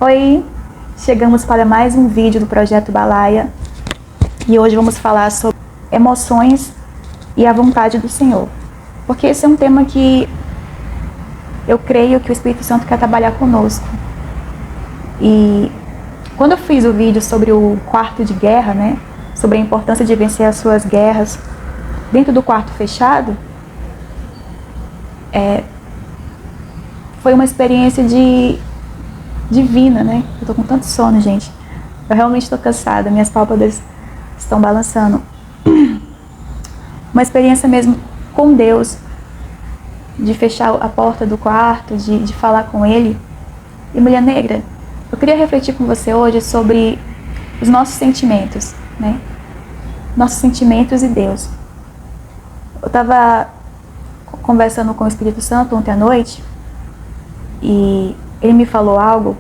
Oi, chegamos para mais um vídeo do Projeto Balaia e hoje vamos falar sobre emoções e a vontade do Senhor, porque esse é um tema que eu creio que o Espírito Santo quer trabalhar conosco. E quando eu fiz o vídeo sobre o quarto de guerra, né, sobre a importância de vencer as suas guerras dentro do quarto fechado, foi uma experiência divina, né? Eu tô com tanto sono, gente. Eu realmente tô cansada, minhas pálpebras estão balançando. Uma experiência mesmo com Deus, de fechar a porta do quarto, de falar com Ele. E mulher negra, eu queria refletir com você hoje sobre os nossos sentimentos, né? Nossos sentimentos e Deus. Eu tava conversando com o Espírito Santo ontem à noite e ele me falou algo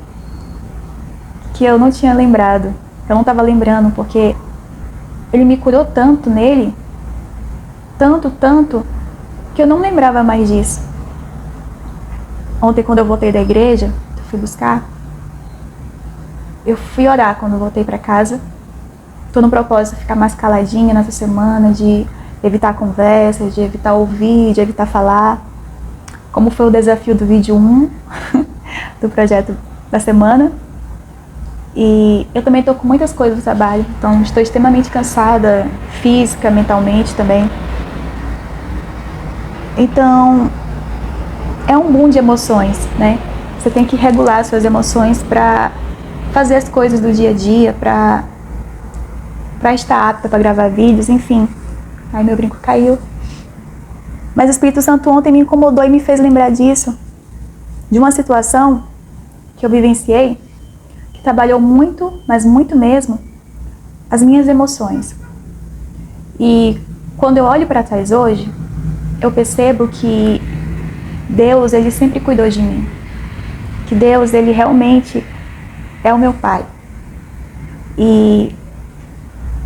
que eu não tinha lembrado. Eu não estava lembrando porque ele me curou tanto nele, tanto, que eu não lembrava mais disso. Ontem, quando eu voltei da igreja, eu fui buscar, eu fui orar quando eu voltei para casa. Tô no propósito de ficar mais caladinha nessa semana, de evitar conversas, de evitar ouvir, de evitar falar. Como foi o desafio do vídeo 1 do projeto da semana. E eu também estou com muitas coisas no trabalho, então estou extremamente cansada, física, mentalmente também. Então, é um boom de emoções, né? Você tem que regular suas emoções para fazer as coisas do dia a dia, para estar apta para gravar vídeos, enfim. Aí meu brinco caiu. Mas o Espírito Santo ontem me incomodou e me fez lembrar disso, de uma situação que eu vivenciei, que trabalhou muito, mas muito mesmo, as minhas emoções. E quando eu olho para trás hoje, eu percebo que Deus, Ele sempre cuidou de mim. Que Deus, Ele realmente é o meu Pai. E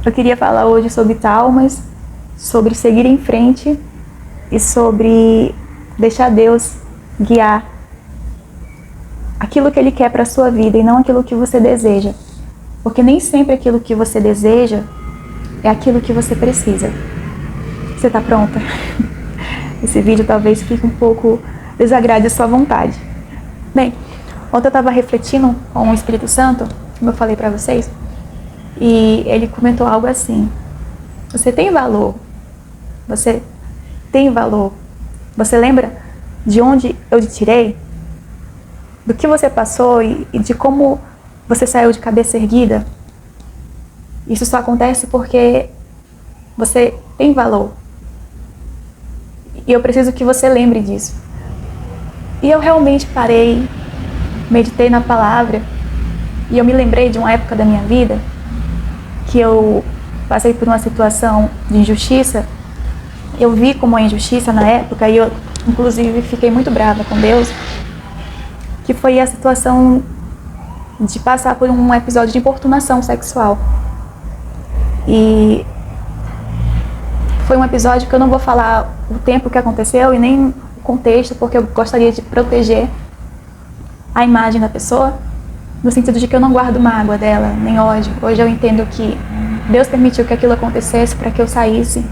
eu queria falar hoje sobre traumas, sobre seguir em frente e sobre deixar Deus guiar aquilo que Ele quer para a sua vida e não aquilo que você deseja. Porque nem sempre aquilo que você deseja é aquilo que você precisa. Você está pronta? Esse vídeo talvez fique um pouco desagrade a sua vontade. Bem, ontem eu estava refletindo com o Espírito Santo, como eu falei para vocês, e ele comentou algo assim: você tem valor. Você tem valor. Você lembra de onde eu te tirei? Do que você passou e de como você saiu de cabeça erguida? Isso só acontece porque você tem valor. E eu preciso que você lembre disso. E eu realmente parei, meditei na palavra, e eu me lembrei de uma época da minha vida que eu passei por uma situação de injustiça. Eu vi como a injustiça na época, e eu inclusive fiquei muito brava com Deus, que foi a situação de passar por um episódio de importunação sexual. E foi um episódio que eu não vou falar o tempo que aconteceu e nem o contexto, porque eu gostaria de proteger a imagem da pessoa, no sentido de que eu não guardo mágoa dela, nem ódio. Hoje eu entendo que Deus permitiu que aquilo acontecesse para que eu saísse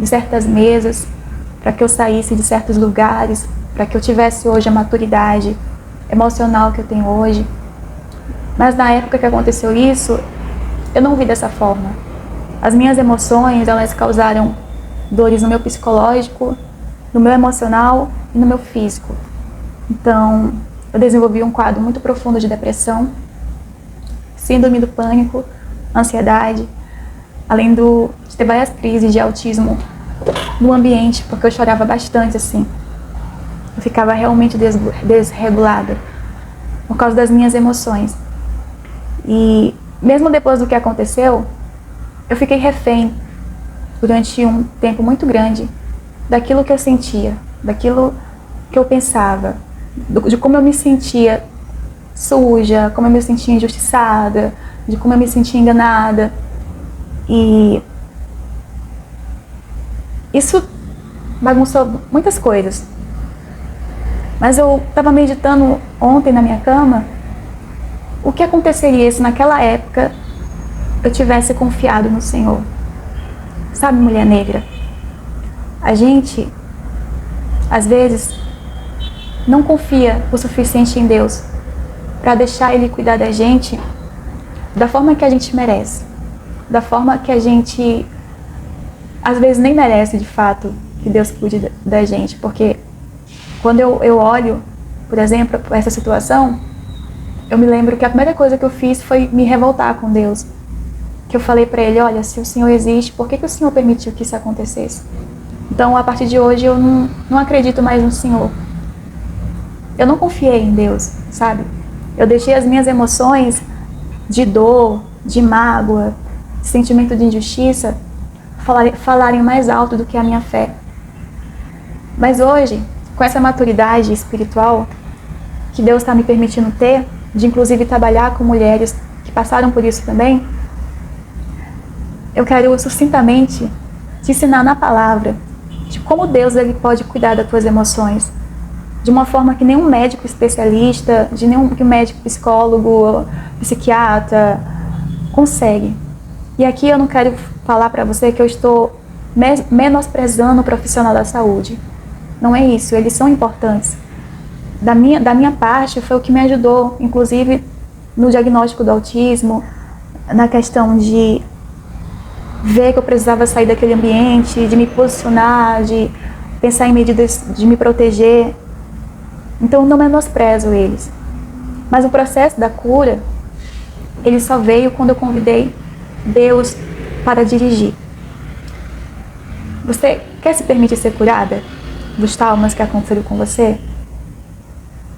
de certas mesas, para que eu saísse de certos lugares, para que eu tivesse hoje a maturidade emocional que eu tenho hoje. Mas na época que aconteceu isso, eu não vi dessa forma. As minhas emoções, elas causaram dores no meu psicológico, no meu emocional e no meu físico. Então, eu desenvolvi um quadro muito profundo de depressão, síndrome do pânico, ansiedade, além de ter várias crises de autismo no ambiente, porque eu chorava bastante assim. Eu ficava realmente desregulada por causa das minhas emoções. E mesmo depois do que aconteceu, eu fiquei refém durante um tempo muito grande daquilo que eu sentia, daquilo que eu pensava, de como eu me sentia suja, como eu me sentia injustiçada, de como eu me sentia enganada. E isso bagunçou muitas coisas. Mas eu estava meditando ontem na minha cama O que aconteceria se naquela época eu tivesse confiado no Senhor? Sabe, mulher negra, a gente, às vezes, não confia o suficiente em Deus para deixar Ele cuidar da gente da forma que a gente merece, da forma que a gente, às vezes, nem merece, de fato, que Deus cuide da gente. Porque quando eu olho, por exemplo, essa situação, eu me lembro que a primeira coisa que eu fiz foi me revoltar com Deus. Que eu falei para Ele, olha, se o Senhor existe, por que o Senhor permitiu que isso acontecesse? Então, a partir de hoje, eu não acredito mais no Senhor. Eu não confiei em Deus, sabe? Eu deixei as minhas emoções de dor, de mágoa, de sentimento de injustiça, falarem mais alto do que a minha fé. Mas hoje, com essa maturidade espiritual que Deus está me permitindo ter, de inclusive trabalhar com mulheres que passaram por isso também, eu quero sucintamente te ensinar na palavra de como Deus ele pode cuidar das tuas emoções, de uma forma que nenhum médico especialista, de nenhum médico psicólogo, psiquiatra consegue. E aqui eu não quero falar para você que eu estou menosprezando o profissional da saúde. Não é isso, eles são importantes. Da minha parte, foi o que me ajudou, inclusive no diagnóstico do autismo, na questão de ver que eu precisava sair daquele ambiente, de me posicionar, de pensar em medidas de me proteger. Então, eu não menosprezo eles. Mas o processo da cura, ele só veio quando eu convidei Deus para dirigir. Você quer se permitir ser curada dos traumas que aconteceram com você?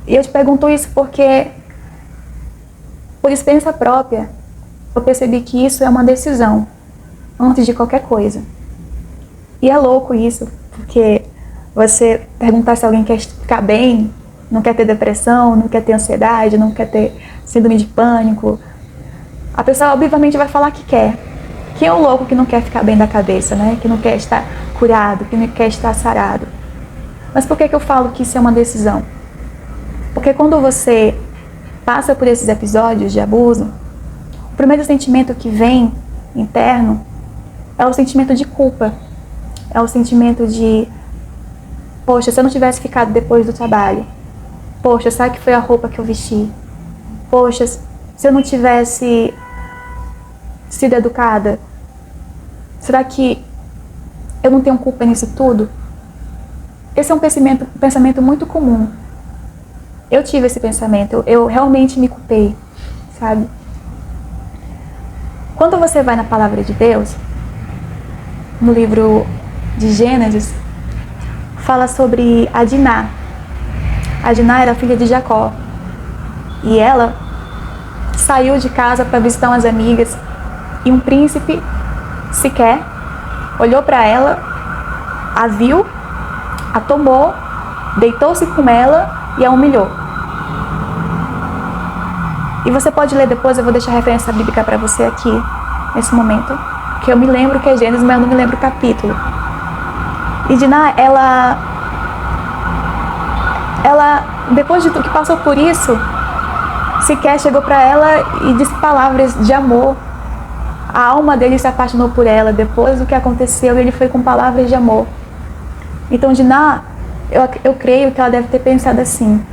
E eu te pergunto isso porque, por experiência própria, eu percebi que isso é uma decisão, antes de qualquer coisa. E é louco isso, porque você perguntar se alguém quer ficar bem, não quer ter depressão, não quer ter ansiedade, não quer ter síndrome de pânico, a pessoa obviamente vai falar que quer. Quem é o louco que não quer ficar bem da cabeça, né? Que não quer estar curado, que não quer estar sarado? Mas por que eu falo que isso é uma decisão? Porque quando você passa por esses episódios de abuso, o primeiro sentimento que vem interno é o sentimento de culpa. É o sentimento de, poxa, se eu não tivesse ficado depois do trabalho, poxa, sabe que foi a roupa que eu vesti? Poxa, se eu não tivesse sido educada, será que eu não tenho culpa nisso tudo? Esse é um pensamento muito comum. Eu tive esse pensamento, eu realmente me culpei, sabe? Quando você vai na palavra de Deus, no livro de Gênesis, fala sobre a Diná. A Diná era filha de Jacó. E ela saiu de casa para visitar umas amigas. E um príncipe sequer olhou para ela, a viu, a tomou, deitou-se com ela e a humilhou. E você pode ler depois, eu vou deixar a referência bíblica para você aqui, nesse momento, que eu me lembro que é Gênesis, mas eu não me lembro o capítulo. E Diná, ela depois de tudo que passou por isso, sequer chegou para ela e disse palavras de amor. A alma dele se apaixonou por ela depois do que aconteceu, e ele foi com palavras de amor. Então, Diná, eu creio que ela deve ter pensado assim: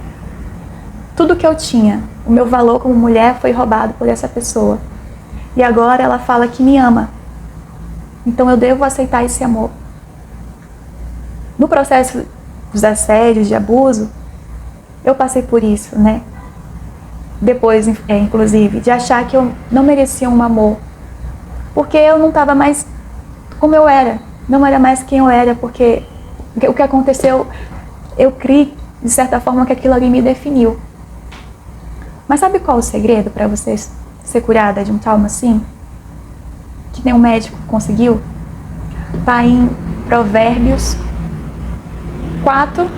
tudo que eu tinha, o meu valor como mulher foi roubado por essa pessoa. E agora ela fala que me ama. Então eu devo aceitar esse amor. No processo dos assédios, de abuso, eu passei por isso, né? Depois, inclusive, de achar que eu não merecia um amor. Porque eu não estava mais como eu era. Não era mais quem eu era, porque o que aconteceu, eu criei, de certa forma, que aquilo ali me definiu. Mas sabe qual é o segredo para você ser curada de um trauma assim? Que nenhum médico conseguiu? Está em Provérbios 4,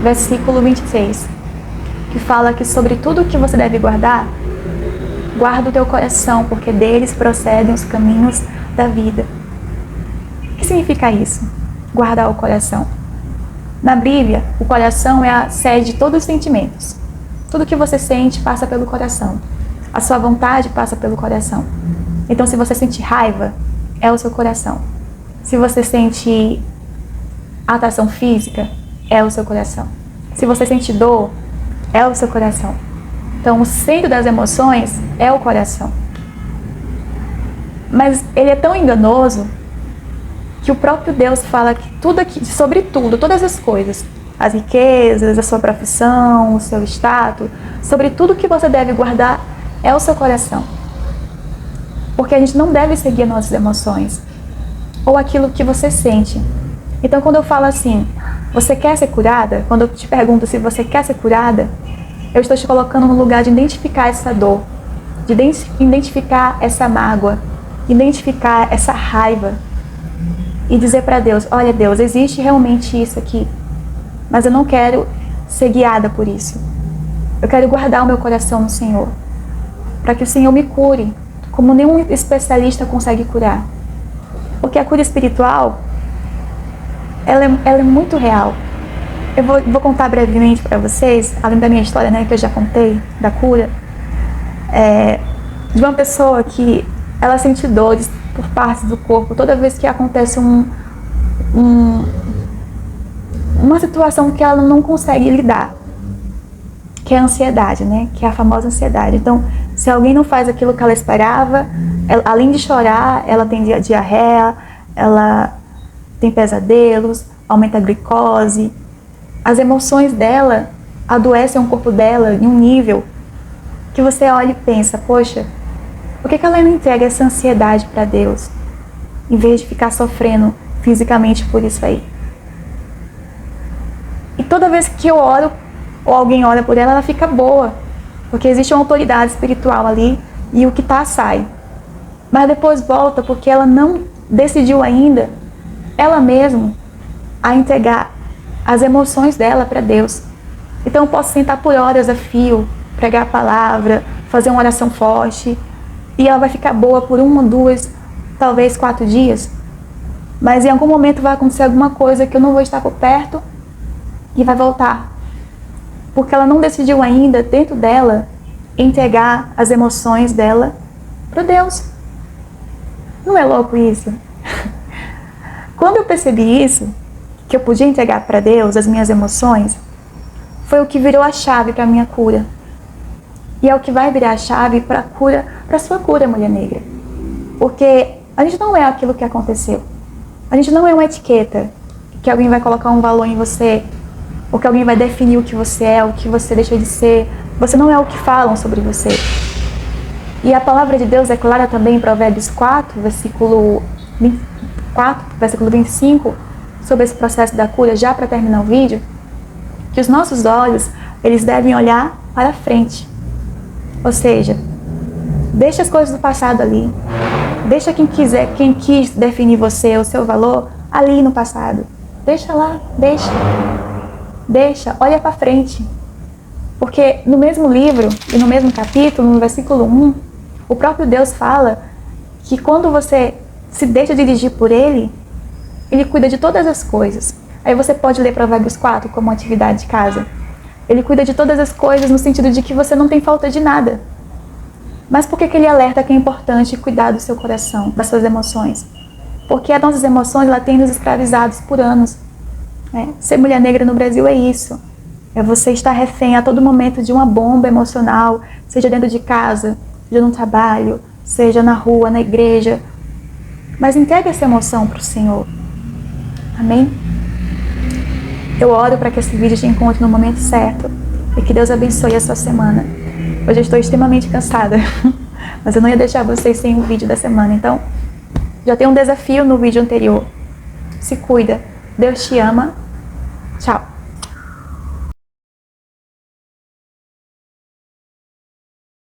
versículo 26, que fala que sobre tudo que você deve guardar, guarda o teu coração, porque deles procedem os caminhos da vida. O que significa isso? Guardar o coração. Na Bíblia, o coração é a sede de todos os sentimentos. Tudo que você sente passa pelo coração. A sua vontade passa pelo coração. Então, se você sente raiva, é o seu coração. Se você sente atração física, é o seu coração. Se você sente dor, é o seu coração. Então, o centro das emoções é o coração. Mas ele é tão enganoso que o próprio Deus fala que tudo aqui, sobre tudo, todas as coisas, as riquezas, a sua profissão, o seu status, sobre tudo que você deve guardar é o seu coração. Porque a gente não deve seguir nossas emoções ou aquilo que você sente. Então, quando eu falo assim, você quer ser curada? Quando eu te pergunto se você quer ser curada, eu estou te colocando no lugar de identificar essa dor, de identificar essa mágoa, identificar essa raiva e dizer para Deus, olha Deus, existe realmente isso aqui, mas eu não quero ser guiada por isso. Eu quero guardar o meu coração no Senhor, para que o Senhor me cure, como nenhum especialista consegue curar. Porque a cura espiritual, ela é muito real. Eu vou contar brevemente para vocês, além da minha história, né, que eu já contei, da cura, de uma pessoa que ela sente dores por partes do corpo toda vez que acontece uma situação que ela não consegue lidar, que é a ansiedade, né? Que é a famosa ansiedade. Então, se alguém não faz aquilo que ela esperava, além de chorar, ela tem diarreia, ela tem pesadelos, aumenta a glicose. As emoções dela adoecem o corpo dela em um nível que você olha e pensa, poxa, por que ela não entrega essa ansiedade para Deus, em vez de ficar sofrendo fisicamente por isso aí? E toda vez que eu oro, ou alguém ora por ela, ela fica boa, porque existe uma autoridade espiritual ali, e o que tá, sai. Mas depois volta, porque ela não decidiu ainda, ela mesma, a entregar as emoções dela para Deus. Então eu posso sentar por horas a fio, pregar a palavra, fazer uma oração forte, e ela vai ficar boa por 1, 2, talvez 4 dias. Mas em algum momento vai acontecer alguma coisa que eu não vou estar por perto e vai voltar. Porque ela não decidiu ainda, dentro dela, entregar as emoções dela para Deus. Não é louco isso? Quando eu percebi isso, que eu podia entregar para Deus as minhas emoções, foi o que virou a chave para a minha cura. E é o que vai virar a chave para a sua cura, mulher negra. Porque a gente não é aquilo que aconteceu. A gente não é uma etiqueta que alguém vai colocar um valor em você, ou que alguém vai definir o que você é, o que você deixa de ser. Você não é o que falam sobre você. E a palavra de Deus é clara também em Provérbios 4, versículo 25, sobre esse processo da cura, já para terminar o vídeo, que os nossos olhos, eles devem olhar para frente. Ou seja, deixa as coisas do passado ali. Deixa quem quis definir você, o seu valor, ali no passado. Deixa lá, deixa, olha para frente. Porque no mesmo livro e no mesmo capítulo, no versículo 1, o próprio Deus fala que quando você se deixa dirigir por Ele, Ele cuida de todas as coisas. Aí você pode ler Provérbios 4 como atividade de casa. Ele cuida de todas as coisas no sentido de que você não tem falta de nada. Mas por que Ele alerta que é importante cuidar do seu coração, das suas emoções? Porque as nossas emoções, ela tem nos escravizados por anos. Ser mulher negra no Brasil é isso. É você estar refém a todo momento de uma bomba emocional, seja dentro de casa, seja no trabalho, seja na rua, na igreja. Mas entregue essa emoção para o Senhor. Amém? Eu oro para que esse vídeo te encontre no momento certo e que Deus abençoe a sua semana. Hoje eu estou extremamente cansada, mas eu não ia deixar vocês sem o vídeo da semana. Então, já tem um desafio no vídeo anterior. Se cuida. Deus te ama. Tchau.